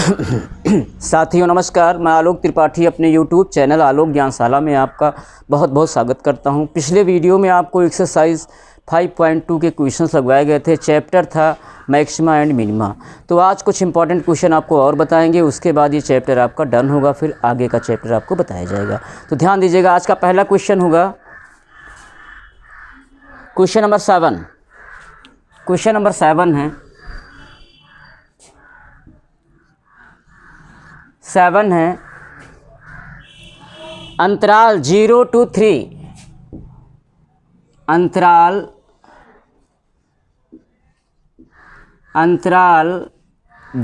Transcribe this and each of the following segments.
साथियों नमस्कार, मैं आलोक त्रिपाठी अपने YouTube चैनल आलोक ज्ञानशाला में आपका बहुत बहुत स्वागत करता हूं। पिछले वीडियो में आपको एक्सरसाइज 5.2 के क्वेश्चंस लगवाए गए थे। चैप्टर था मैक्सिमा एंड मिनिमा। तो आज कुछ इंपॉर्टेंट क्वेश्चन आपको और बताएंगे, उसके बाद ये चैप्टर आपका डन होगा, फिर आगे का चैप्टर आपको बताया जाएगा। तो ध्यान दीजिएगा, आज का पहला क्वेश्चन होगा क्वेश्चन नंबर 7। क्वेश्चन नंबर 7 है 7 है अंतराल 0 to 3, अंतराल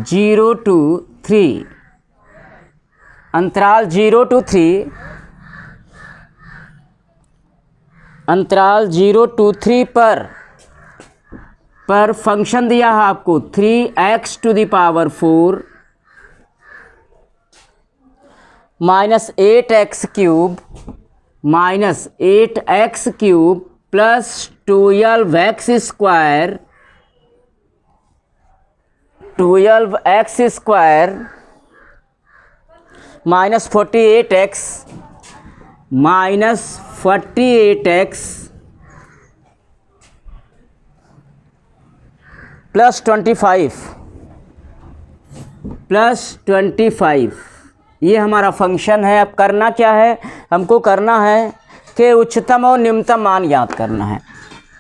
0 to 3, अंतराल 0 to 3, अंतराल 0 to 3 पर फंक्शन दिया है आपको 3x to the power 4 minus 8x cube plus 12x square minus 48x plus 25 ये हमारा फंक्शन है। अब करना क्या है, हमको करना है कि उच्चतम और निम्नतम मान ज्ञात करना है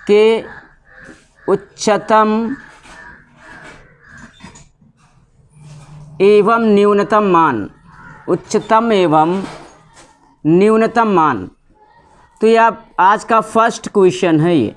कि उच्चतम एवं न्यूनतम मान, उच्चतम एवं न्यूनतम मान। तो ये आप आज का फर्स्ट क्वेश्चन है। ये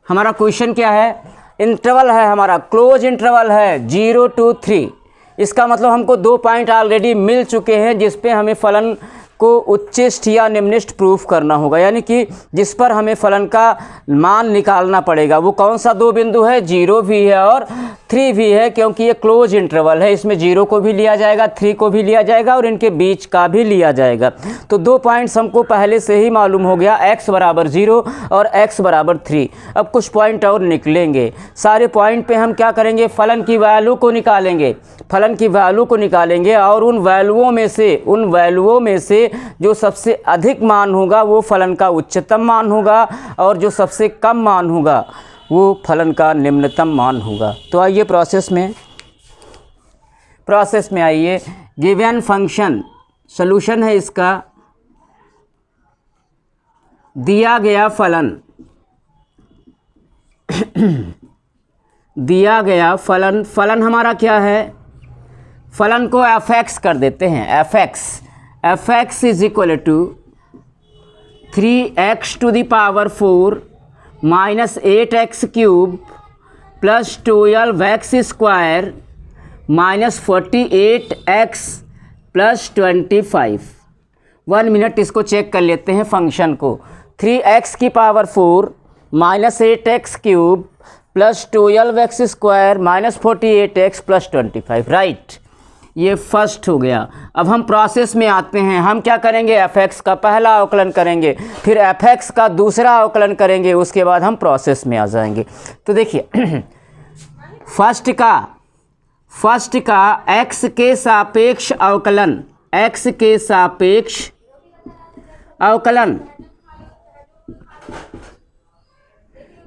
हमारा क्वेश्चन क्या है, इंटरवल है हमारा, क्लोज इंटरवल है 0 to 3। इसका मतलब हमको 2 पॉइंट ऑलरेडी मिल चुके हैं जिस पे हमें फलन को उच्चिष्ट या निम्निष्ट प्रूफ करना होगा, यानी कि जिस पर हमें फलन का मान निकालना पड़ेगा। वो कौन सा 2 बिंदु है, 0 भी है और 3 भी है, क्योंकि ये क्लोज इंटरवल है। इसमें 0 को भी लिया जाएगा, 3 को भी लिया जाएगा और इनके बीच का भी लिया जाएगा। तो 2 पॉइंट्स हमको पहले से ही मालूम हो गया, x बराबर 0 और x बराबर 3। अब कुछ पॉइंट और निकलेंगे। सारे पॉइंट पे हम क्या करेंगे, फलन की वैल्यू को निकालेंगे, फलन की वैल्यू को निकालेंगे और उन वैल्यूओं में से जो सबसे अधिक मान होगा वो फलन का उच्चतम मान होगा और जो सबसे कम मान होगा वो फलन का निम्नतम मान होगा। तो आइए प्रोसेस में आइए। गिवन फंक्शन, सॉल्यूशन है इसका, दिया गया फलन फलन हमारा क्या है, फलन को fx कर देते हैं। fx is equal to 3x to the power 4 minus 8x cube plus 12x square minus 48x plus 25। 1 minute इसको चेक कर लेते हैं फंक्शन को। 3x की power 4 minus 8x cube plus 12x square minus 48x plus 25, right. ये first हो गया। अब हम प्रोसेस में आते हैं। हम क्या करेंगे, fx का पहला अवकलन करेंगे, फिर fx का दूसरा अवकलन करेंगे, उसके बाद हम प्रोसेस में आ जाएंगे। तो देखिए फर्स्ट का x के सापेक्ष अवकलन, x के सापेक्ष अवकलन।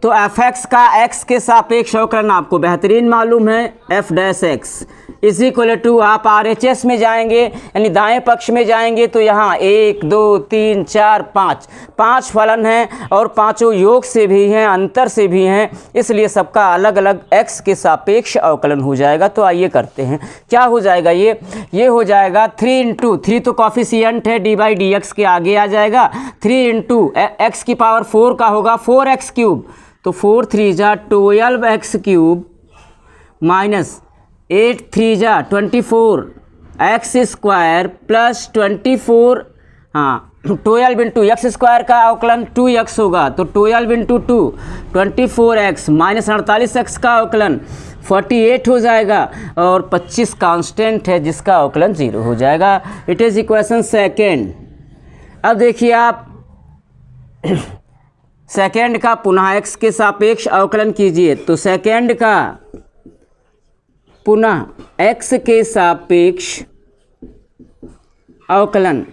तो fx का x के सापेक्ष अवकलन आपको बेहतरीन मालूम है, f dash x is equal to, आप RHS में जाएंगे यानी दाएं पक्ष में जाएंगे तो यहाँ 1 2 3 4 5 फलन हैं और पांचों योग से भी हैं, अंतर से भी हैं, इसलिए सबका अलग अलग x के सापेक्ष अवकलन हो जाएगा। तो आइए करते हैं, क्या हो जाएगा ये हो जाएगा 3 इंटू 3 तो कॉफिशिएंट है, डी बाई डी एक्स के आगे आ जाएगा। 3 इंटू एक्स की पावर 4 का होगा 4x क्यूब, तो 4 3 जा 12x क्यूब माइनस 8 3 जा 24x स्क्वायर प्लस 24, हाँ 12 इंटू एक्स स्क्वायर का अवकलन 2x होगा, तो 12 इंटू 2 24x माइनस 48x का अवकलन 48 हो जाएगा और 25 कांस्टेंट है जिसका अवकलन 0 हो जाएगा। It is equation second. अब देखिए आप सेकेंड का पुनः x के सापेक्ष अवकलन कीजिए, तो सेकेंड का पुनः x के सापेक्ष अवकलन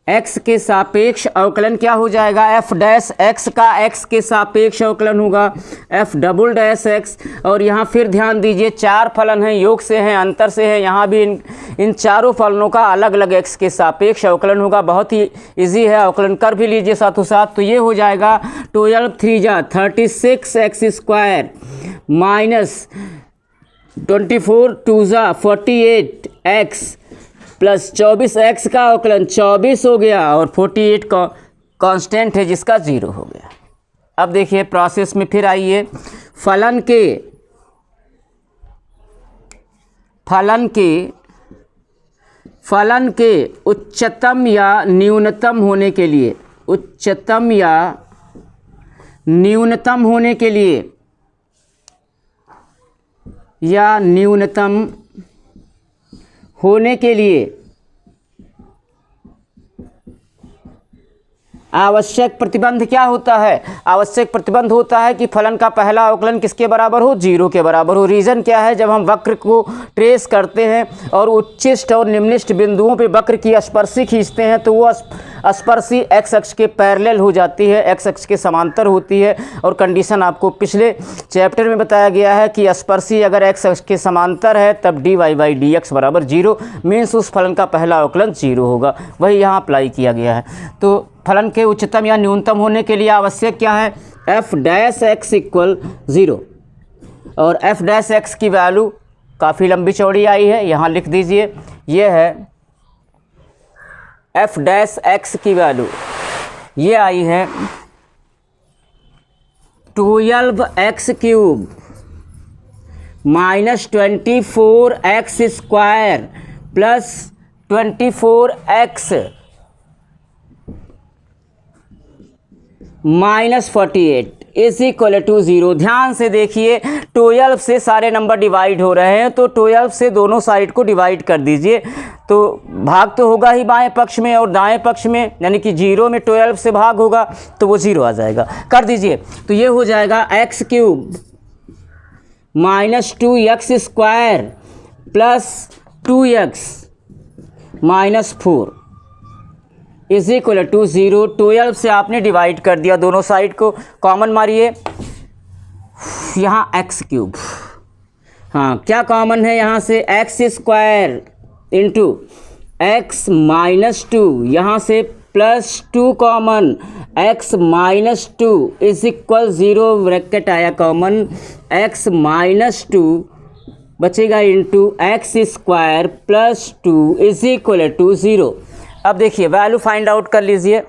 x के सापेक्ष अवकलन क्या हो जाएगा, f डैश x का x के सापेक्ष अवकलन होगा f डबल डैश x। और यहाँ फिर ध्यान दीजिए 4 फलन हैं, योग से हैं, अंतर से हैं, यहाँ भी इन चारों फलनों का अलग अलग x के सापेक्ष अवकलन होगा। बहुत ही इजी है, अवकलन कर भी लीजिए साथों साथ। तो ये हो जाएगा 12 3 जा 36x² माइनस 24 2 जा 48x प्लस 24x का अवकलन 24 हो गया और 48 का कांस्टेंट है जिसका 0 हो गया। अब देखिए प्रोसेस में फिर आइए, फलन के उच्चतम या न्यूनतम होने के लिए आवश्यक प्रतिबंध क्या होता है, आवश्यक प्रतिबंध होता है कि फलन का पहला अवकलन किसके बराबर हो, 0 के बराबर हो। रीज़न क्या है, जब हम वक्र को ट्रेस करते हैं और उच्चिष्ट और निम्निष्ट बिंदुओं पे वक्र की स्पर्शी खींचते हैं तो वो स्पर्शी x अक्ष के पैरेलल हो जाती है, x अक्ष के समांतर होती है। और कंडीशन आपको पिछले चैप्टर में बताया गया है कि स्पर्शी अगर x अक्ष के समांतर है तब dy/dx बराबर 0, मीन्स उस फलन का पहला अवकलन 0 होगा। वही यहाँ अप्लाई किया गया है। तो फलन के उच्चतम या न्यूनतम होने के लिए आवश्यक क्या है, f डैश x इक्वल 0। और f डैश x की वैल्यू काफ़ी लंबी चौड़ी आई है, यहाँ लिख दीजिए। ये है f डैश x की वैल्यू, ये आई है 12x³ minus 24x² plus 24x minus 48 is equal to 0। ध्यान से देखिए 12 से सारे नंबर डिवाइड हो रहे हैं, तो 12 से दोनों साइड को डिवाइड कर दीजिए। तो भाग तो होगा ही बाएं पक्ष में और दाएं पक्ष में, यानी कि 0 में 12 से भाग होगा तो वो 0 आ जाएगा। कर दीजिए, तो ये हो जाएगा x³ minus 2x² plus 2x minus 4 is equal to 0। 12 से आपने डिवाइड कर दिया, दोनों साइड को कॉमन मारिए, यहाँ x³ हाँ क्या कॉमन है यहाँ से, x² इंटू x माइनस 2, यहाँ से plus 2 common, x minus 2 is equal 0, bracket आया कॉमन, x माइनस 2 बचेगा into x² plus 2 is equal to 0। अब देखिए वैल्यू फाइंड आउट कर लीजिए।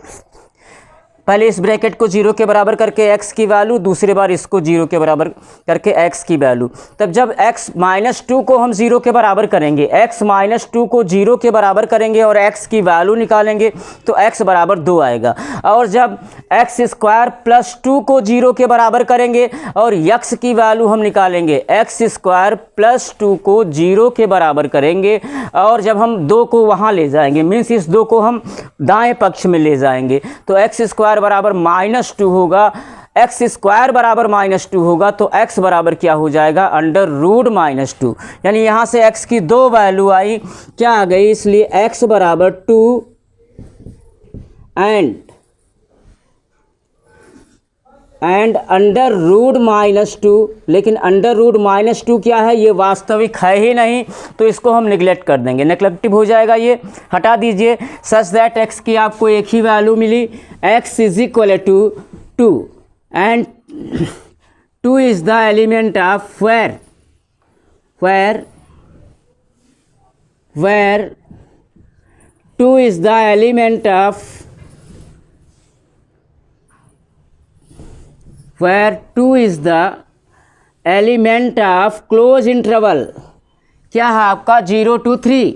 पहले इस ब्रैकेट को 0 के बराबर करके x की वैल्यू, दूसरी बार इसको 0 के बराबर करके x की वैल्यू। तब जब x माइनस 2 को हम 0 के बराबर करेंगे, x माइनस 2 को 0 के बराबर करेंगे और x की वैल्यू निकालेंगे तो x बराबर 2 आएगा। और जब x² प्लस 2 को 0 के बराबर करेंगे और x की वैल्यू हम निकालेंगे, x² प्लस 2 को 0 के बराबर करेंगे और जब हम 2 को वहाँ ले जाएंगे, मीन्स इस 2 को हम दाएँ पक्ष में ले जाएंगे तो x² बराबर माइनस 2 होगा, x² बराबर माइनस 2 होगा तो x बराबर क्या हो जाएगा, अंडर रूट माइनस 2। यानी यहाँ से x की 2 वैल्यू आई, क्या आ गई, इसलिए x बराबर 2 एंड अंडर रूट माइनस 2। लेकिन अंडर रूट माइनस 2 क्या है, ये वास्तविक है ही नहीं, तो इसको हम निगलेक्ट कर देंगे, नेगलेक्टिव हो जाएगा, ये हटा दीजिए। सच दैट x की आपको एक ही वैल्यू मिली, x is equal to 2 and 2 is the element of where 2 is the element of where 2 is the element of close interval। क्या है आपका 0 to 3।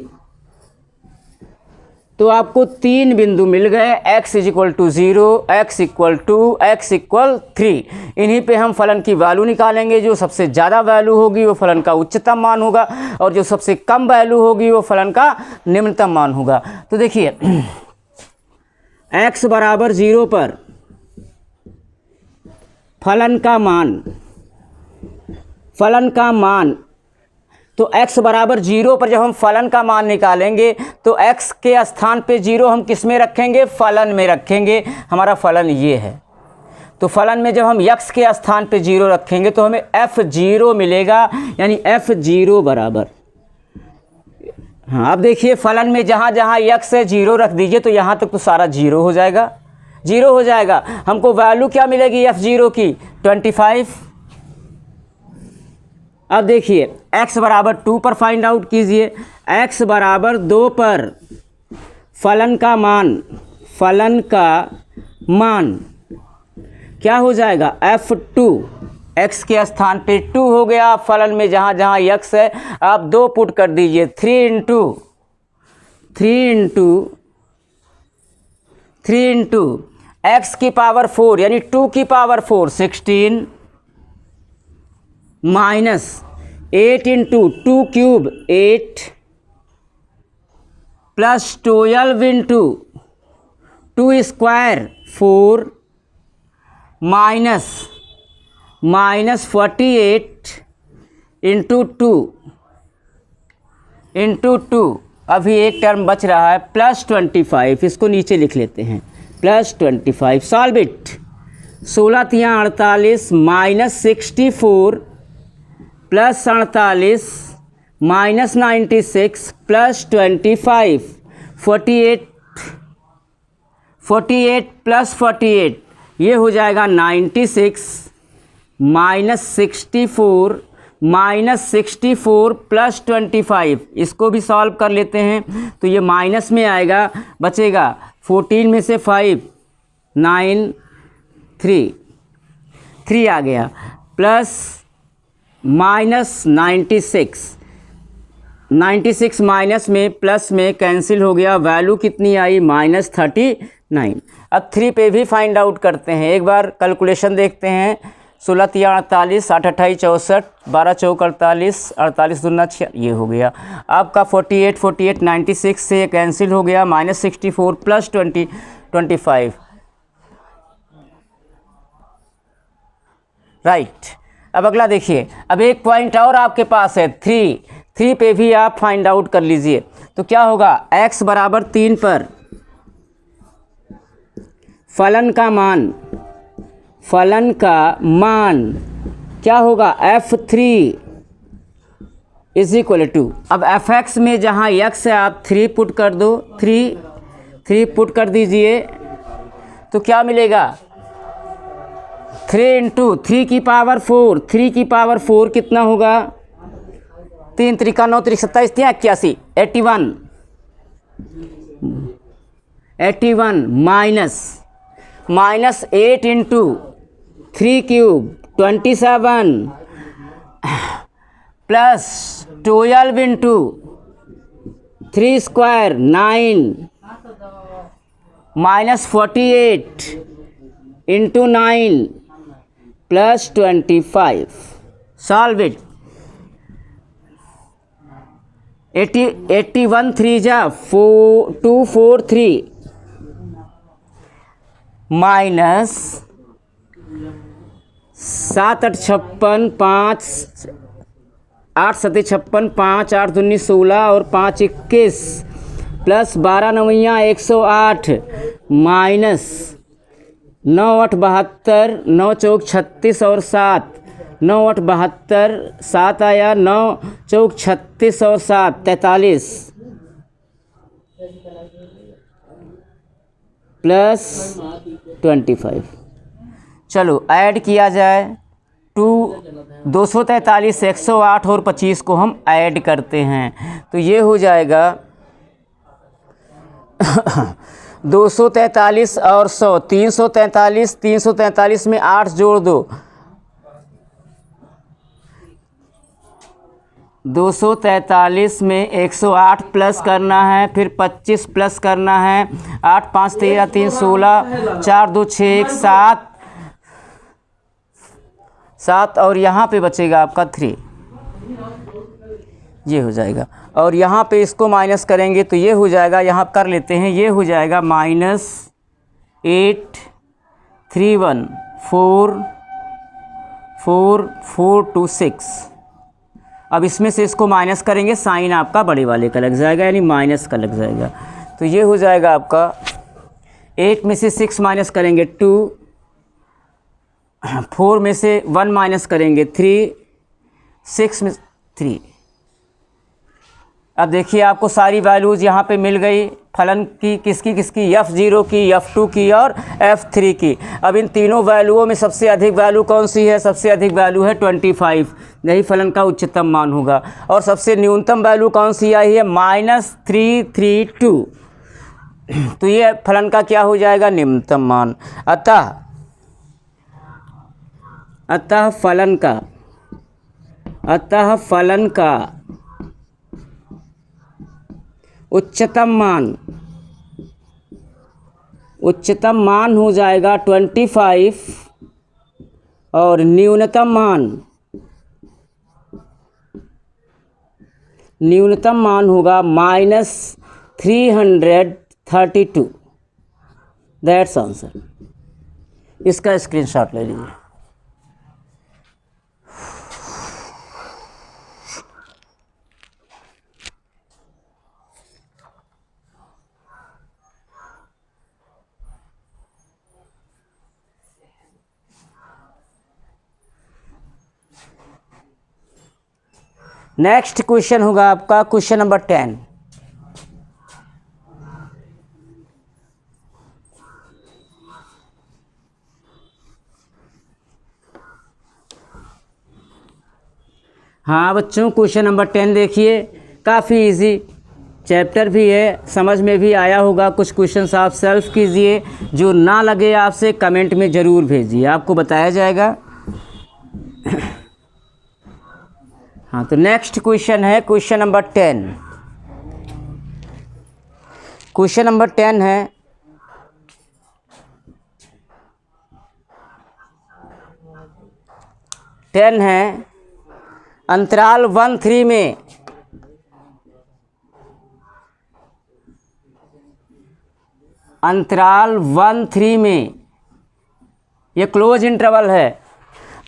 तो आपको 3 बिंदु मिल गए, x is equal to 0, x equal 2, x equal 3। इन्हीं पे हम फलन की वैल्यू निकालेंगे। जो सबसे ज़्यादा वैल्यू होगी वो फलन का उच्चतम मान होगा और जो सबसे कम वैल्यू होगी वो फलन का निम्नतम मान होगा। तो देखिए x बराबर 0 पर फलन का मान तो x बराबर 0 पर जब हम फलन का मान निकालेंगे तो x के स्थान पे 0 हम किस में रखेंगे, फलन में रखेंगे। हमारा फलन ये है, तो फलन में जब हम x के स्थान पे 0 रखेंगे तो हमें f0 मिलेगा, यानी f0 बराबर, हाँ अब देखिए फलन में जहाँ जहाँ x है 0 रख दीजिए तो यहाँ तक तो सारा 0 हो जाएगा, 0 हो जाएगा। हमको वैल्यू क्या मिलेगी f0 की, 25। अब देखिए x बराबर 2 पर फाइंड आउट कीजिए, x बराबर 2 पर फलन का मान क्या हो जाएगा, f2, x के स्थान पे 2 हो गया, फलन में जहाँ जहाँ x है आप 2 पुट कर दीजिए, 3 इंटू x की पावर 4 यानी 2 की power 4 16 minus 8 into 2 cube 8 plus 12 into 2 square 4 minus 48 into 2 अभी एक टर्म बच रहा है प्लस 25, इसको नीचे लिख लेते हैं plus 25। Solve it, 16 तियाँ 48 minus 64 plus 48 minus 96 plus 25 48 plus 48 ये हो जाएगा 96 माइनस 64 प्लस 25। इसको भी सॉल्व कर लेते हैं तो ये माइनस में आएगा, बचेगा 14 में से 5 9 3 आ गया प्लस माइनस 96 माइनस में प्लस में कैंसिल हो गया, वैल्यू कितनी आई माइनस 39। अब 3 पे भी फाइंड आउट करते हैं, एक बार कैलकुलेशन देखते हैं। 16 तिया 48 8 28 64 12 चौक 48 48 दूना 6 ये हो गया आपका 48 96 से कैंसिल हो गया, माइनस 64 प्लस 25 राइट। अब अगला देखिए, अब एक पॉइंट और आपके पास है 3 पे भी आप फाइंड आउट कर लीजिए। तो क्या होगा, x बराबर 3 पर फलन का मान क्या होगा f3 इज इक्वल टू, अब fx में जहाँ x है आप 3 पुट कर दो, 3 पुट कर दीजिए तो क्या मिलेगा 3 इंटू 3 की पावर 4 कितना होगा 3 त्रिका 9 त्रिक 27 81 81 minus 8 into 3 cube 27 plus 12 into 3 square 9 minus 48 into 9 plus 25। Solve it, 81 3 जा 243 माइनस 7 8 56 5 8 7 56 5 8 19 16 और 5 21 प्लस 12 9 108 माइनस 9 8 72 9 चौक 36 और 7 9 8 72 7 आया 9 चौक 36 और 7 43 प्लस 25। चलो ऐड किया जाए 243 108 और 25 को हम ऐड करते हैं तो ये हो जाएगा 243 और 100 343 में 8 जोड़ दो 243 में 108 प्लस करना है, फिर 25 प्लस करना है, 8 5 13 3 16 4 2 6 1 7 और यहाँ पे बचेगा आपका 3, ये हो जाएगा। और यहाँ पे इसको माइनस करेंगे तो ये हो जाएगा, यहाँ कर लेते हैं, ये हो जाएगा -8 3 1 4 4,426। अब इसमें से इसको माइनस करेंगे, साइन आपका बड़े वाले का लग जाएगा, यानी माइनस का लग जाएगा। तो ये हो जाएगा आपका 8 में से 6 माइनस करेंगे 2, 4 में से 1 माइनस करेंगे 3, 6 में 3। अब देखिए आपको सारी वैल्यूज़ यहाँ पे मिल गई फलन की, किसकी F0 की, F2 की और F3 की। अब इन तीनों वैल्यूओं में सबसे अधिक वैल्यू कौन सी है? सबसे अधिक वैल्यू है 25, यही फलन का उच्चतम मान होगा। और सबसे न्यूनतम वैल्यू कौन सी आई है? -332। तो ये फलन का क्या हो जाएगा? निम्नतम मान। अतः फलन का उच्चतम मान हो जाएगा 25 और न्यूनतम मान होगा -332। That's answer. इसका स्क्रीनशॉट ले लीजिए। नेक्स्ट क्वेश्चन होगा आपका क्वेश्चन नंबर 10। हाँ बच्चों, क्वेश्चन नंबर 10 देखिए, काफ़ी इजी चैप्टर भी है, समझ में भी आया होगा। कुछ क्वेश्चंस आप सेल्फ कीजिए, जो ना लगे आपसे कमेंट में ज़रूर भेजिए, आपको बताया जाएगा। हाँ, तो नेक्स्ट क्वेश्चन है क्वेश्चन नंबर 10। क्वेश्चन नंबर 10 है, अंतराल 1-3 में ये क्लोज इंटरवल है।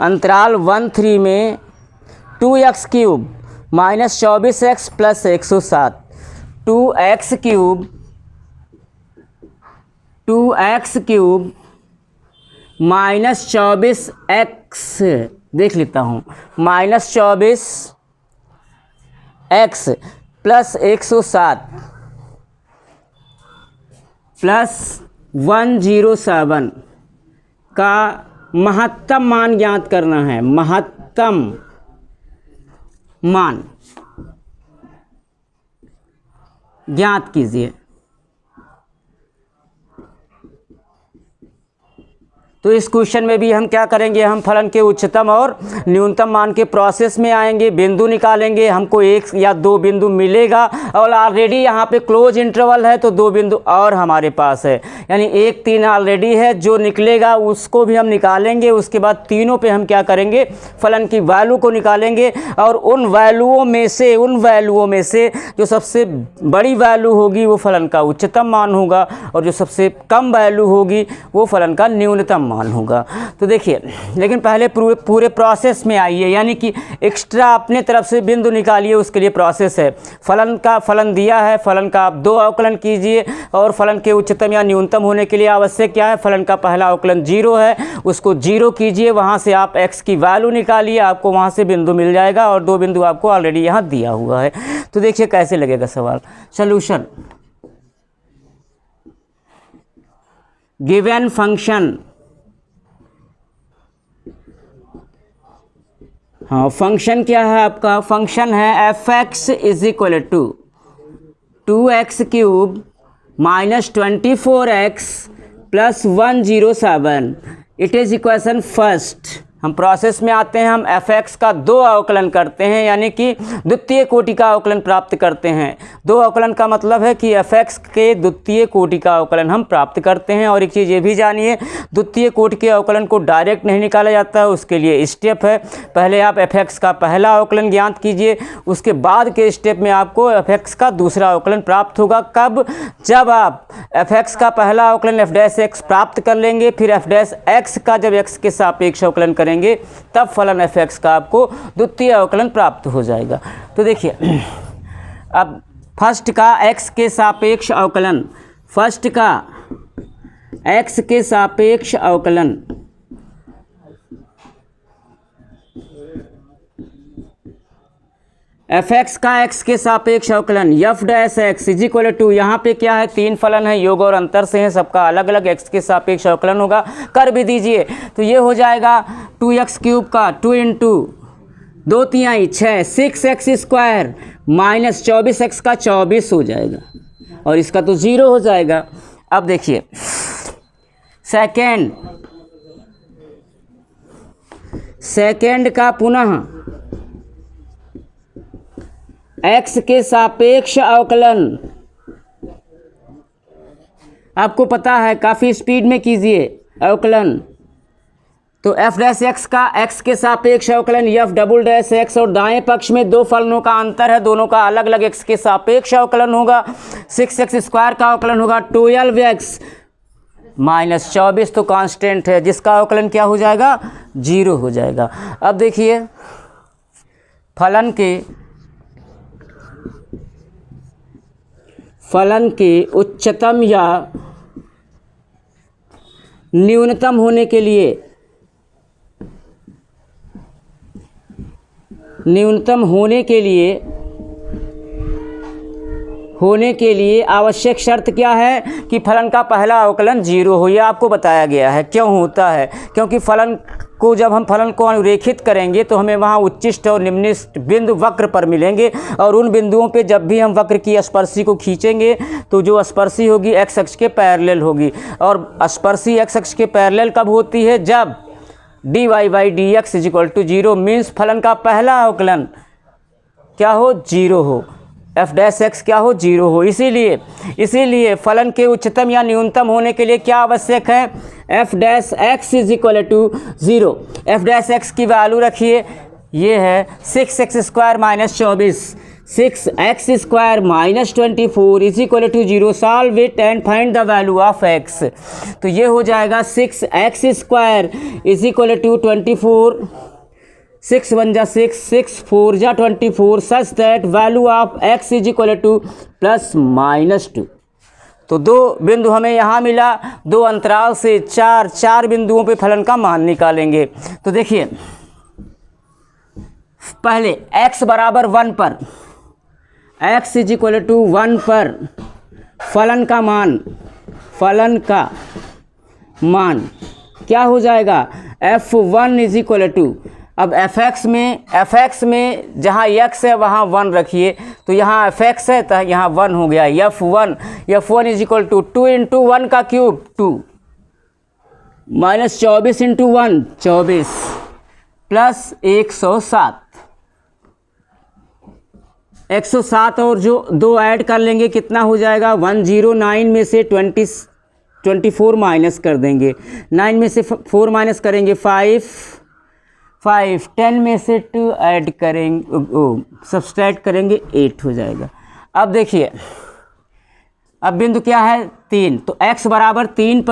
अंतराल 1-3 में 2x³ -24x + 107, 2x³ -24x, देख लेता हूँ, -24x + 107 + 107 का महत्तम मान ज्ञात करना है। महत्तम मान ज्ञात कीजिए। तो इस क्वेश्चन में भी हम क्या करेंगे? हम फलन के उच्चतम और न्यूनतम मान के प्रोसेस में आएंगे, बिंदु निकालेंगे। हमको 1 या 2 बिंदु मिलेगा, और ऑलरेडी यहाँ पे क्लोज इंटरवल है तो 2 बिंदु और हमारे पास है, यानी 1, 3 ऑलरेडी है। जो निकलेगा उसको भी हम निकालेंगे। उसके बाद तीनों पे हम क्या करेंगे? फलन की वैल्यू को निकालेंगे, और उन वैल्यूओं में से जो सबसे बड़ी वैल्यू होगी वो फलन का उच्चतम मान होगा, और जो सबसे कम वैल्यू होगी वो फलन का न्यूनतम मान होगा। तो देखिए, लेकिन पहले पूरे प्रोसेस में आइए, यानी कि एक्स्ट्रा अपने तरफ से बिंदु निकालिए, उसके लिए प्रोसेस है। फलन दिया है, फलन का आप 2 अवकलन कीजिए, और फलन के उच्चतम या न्यूनतम होने के लिए आवश्यक क्या है? फलन का पहला अवकलन 0 है, उसको 0 कीजिए, वहाँ से आप x की वैल्यू निकालिए, आपको वहाँ से बिंदु मिल जाएगा, और 2 बिंदु आपको ऑलरेडी यहाँ दिया हुआ है। तो देखिए कैसे लगेगा सवाल। सॉल्यूशन, गिवन फंक्शन, हाँ फंक्शन क्या है आपका? फंक्शन है f(x) = 2x³ -24x + 107। It is equation first. हम प्रोसेस में आते हैं, हम f(x) का 2 अवकलन करते हैं, यानी कि द्वितीय कोटि का अवकलन प्राप्त करते हैं। 2 अवकलन का मतलब है कि f(x) के द्वितीय कोटि का अवकलन हम प्राप्त करते हैं। और एक चीज़ ये भी जानिए, द्वितीय कोटि के अवकलन को डायरेक्ट नहीं निकाला जाता है, उसके लिए स्टेप है। पहले आप f(x) का पहला अवकलन ज्ञात कीजिए, उसके बाद के स्टेप में आपको f(x) का दूसरा अवकलन प्राप्त होगा। कब? जब आप f(x) का पहला अवकलन f' प्राप्त कर लेंगे, फिर f' का जब x के सापेक्ष अवकलन करेंगे जाएंगे तब फलन एफ एक्स का आपको द्वितीय अवकलन प्राप्त हो जाएगा। तो देखिए अब फर्स्ट का एक्स के सापेक्ष अवकलन, फर्स्ट का एक्स के सापेक्ष अवकलन, एफ एक्स का एक्स के सापेक्ष अवकलन f dash x is equal to, यहाँ पे क्या है, तीन फलन है, योग और अंतर से है, सबका अलग अलग एक्स के सापेक्ष अवकलन होगा, कर भी दीजिए। तो ये हो जाएगा 2x क्यूब का 2 इंटू 2 तिहाई 6 6x स्क्वायर माइनस 24x का 24 हो जाएगा और इसका तो 0 हो जाएगा। अब देखिए सेकेंड का पुनः x के सापेक्ष अवकलन, आपको पता है काफ़ी स्पीड में कीजिए अवकलन। तो एफ डैश एक्स का x के सापेक्ष अवकलन एफ डबल डैश एक्स, और दाएं पक्ष में दो फलनों का अंतर है, दोनों का अलग अलग x के सापेक्ष अवकलन होगा। 6x स्क्वायर का अवकलन होगा 12x माइनस 24, तो कांस्टेंट है जिसका अवकलन क्या हो जाएगा, 0 हो जाएगा। अब देखिए फलन के उच्चतम या न्यूनतम होने के लिए आवश्यक शर्त क्या है कि फलन का पहला अवकलन 0 हो। यह आपको बताया गया है। क्यों होता है, क्योंकि जब हम फलन को अनुरेखित करेंगे तो हमें वहाँ उच्चिष्ट और निम्निष्ट बिंदु वक्र पर मिलेंगे, और उन बिंदुओं पे जब भी हम वक्र की स्पर्शी को खींचेंगे तो जो स्पर्शी होगी एक्स अक्ष के पैरेलल होगी, और स्पर्शी एक्स अक्ष के पैरेलल कब होती है, जब dy by d x is equal to 0, means फलन का पहला अवकलन क्या हो, 0 हो, एफ डैश एक्स क्या हो, 0 हो। इसीलिए फलन के उच्चतम या न्यूनतम होने के लिए क्या आवश्यक है, f dash x is equal to 0। F dash x की वैल्यू रखिए, ये है 6x square minus 24, 6x square minus 24 is equal to 0। Solve it and find the value of x। तो ये हो जाएगा 6x square is equal to 24, 6 1 जा 6, 6 4 जा 24, such that value of x is equal two plus minus 2। तो दो बिंदु हमें यहाँ मिला, दो अंतराल से चार बिंदुओं पे फलन का मान निकालेंगे। तो देखिए पहले x बराबर 1 पर, x इज इक्वल टू 1 पर फलन का मान क्या हो जाएगा, f1 इज इक्वल टू, अब fx में जहाँ x है वहाँ 1 रखिए, तो यहाँ fx है तो यहाँ 1 हो गया, f1 is equal to 2 into 1 का क्यूब 2 माइनस 24 इंटू 1 24 प्लस 107 और जो 2 ऐड कर लेंगे कितना हो जाएगा, 109 में से 24 माइनस कर देंगे, 9 में से 4 माइनस करेंगे 5, 10 में से 2 ऐड करेंगे, सब्सट्रैक्ट करेंगे 8 हो जाएगा। अब देखिए अब बिंदु क्या है, 3, तो x बराबर 3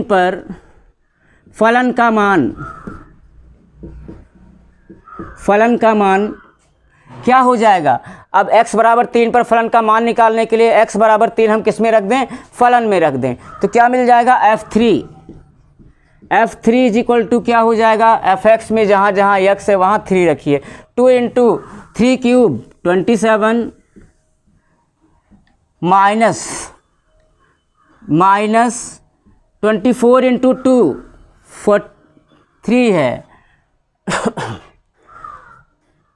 पर फलन का मान क्या हो जाएगा। अब x बराबर 3 पर फलन का मान निकालने के लिए x बराबर 3 हम किस में रख दें, फलन में रख दें, तो क्या मिल जाएगा, f3 इज इक्वल टू क्या हो जाएगा, fx में जहाँ जहाँ x है वहाँ 3 रखिए, 2 इंटू 3 क्यूब 27 माइनस 24 इंटू 2 3 है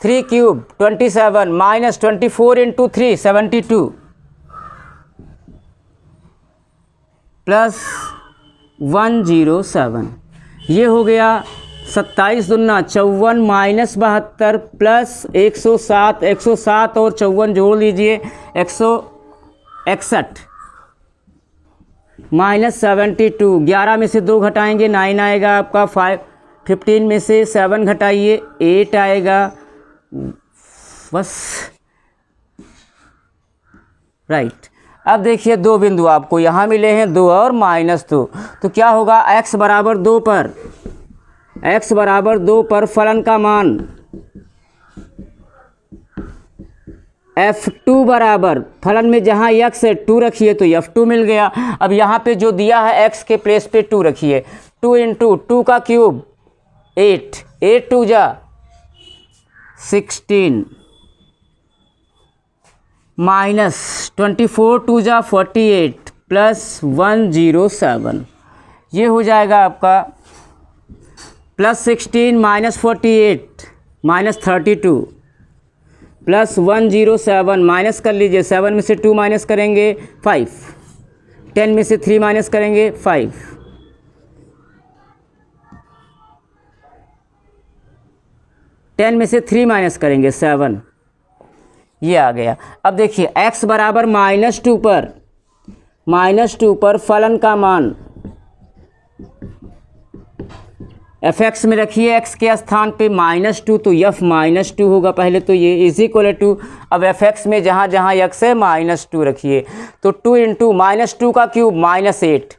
3 क्यूब 27 माइनस 24 इंटू 3 72 प्लस 107, ये हो गया 27 दूना 54 माइनस 72 प्लस 107 और 54 जोड़ लीजिए 161 माइनस 72, 11 में से 2 घटाएंगे 9 आएगा आपका, 15 में से 7 घटाइए 8 आएगा, बस राइट। अब देखिए 2 बिंदु आपको यहाँ मिले हैं, 2 और -2, तो क्या होगा, x बराबर 2 पर x बराबर 2 पर फलन का मान f2 बराबर, फलन में जहाँ x है 2 रखिए तो f2 मिल गया। अब यहाँ पे जो दिया है x के प्लेस पे 2 रखिए, 2 इंटू 2 का क्यूब 8, 8 2 जा 16 माइनस 24 2 जा 48 प्लस 107, ये हो जाएगा आपका plus 16 minus 48 minus 32 plus 107, minus कर लीजिए, 7 में से 2 माइनस करेंगे 5, 10 में से 3 माइनस करेंगे 5, 10 में से 3 माइनस करेंगे 7, ये आ गया। अब देखिए x बराबर -2 पर फलन का मान f(x) में रखिए, x के स्थान पे -2 तो f -2 होगा पहले तो ये इज इक्वल टू, अब f(x) में जहाँ जहाँ x है -2 रखिए, तो 2 इंटू -2 का क्यूब -8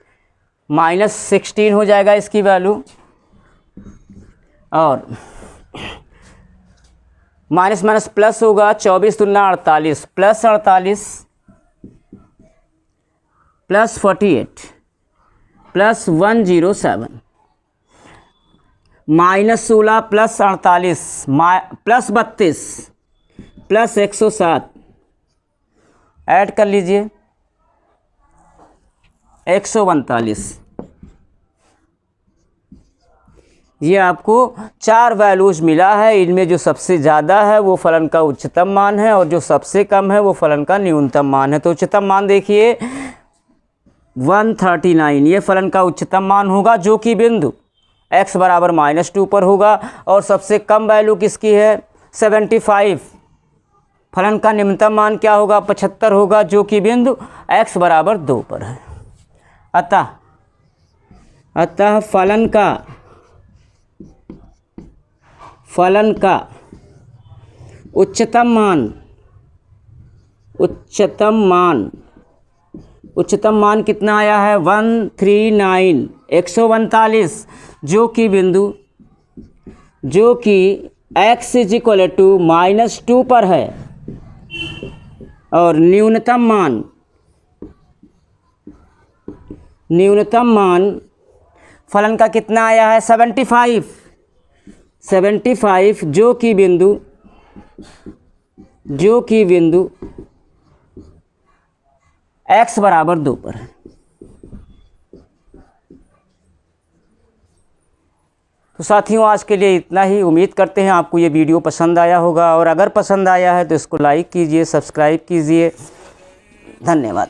-16 हो जाएगा इसकी वैल्यू, और माइनस माइनस प्लस होगा, 24 दूना 48 plus 48 plus 48 plus 107 minus 16 plus 48 plus 32 plus 107, add कर लीजिए 142। ये आपको 4 वैल्यूज मिला है, इनमें जो सबसे ज़्यादा है वो फलन का उच्चतम मान है और जो सबसे कम है वो फलन का न्यूनतम मान है। तो उच्चतम मान देखिए 139, ये फलन का उच्चतम मान होगा जो कि बिंदु x बराबर -2 पर होगा, और सबसे कम वैल्यू किसकी है 75, फलन का निम्नतम मान क्या होगा 75 होगा जो कि बिंदु x बराबर 2 पर है। अतः फलन का उच्चतम मान कितना आया है 139, 139, जो कि बिंदु x इज इक्वल टू -2 पर है, और न्यूनतम मान फलन का कितना आया है 75, जो कि बिंदु x बराबर 2 पर है। तो साथियों आज के लिए इतना ही। उम्मीद करते हैं आपको ये वीडियो पसंद आया होगा, और अगर पसंद आया है तो इसको लाइक कीजिए, सब्सक्राइब कीजिए। धन्यवाद।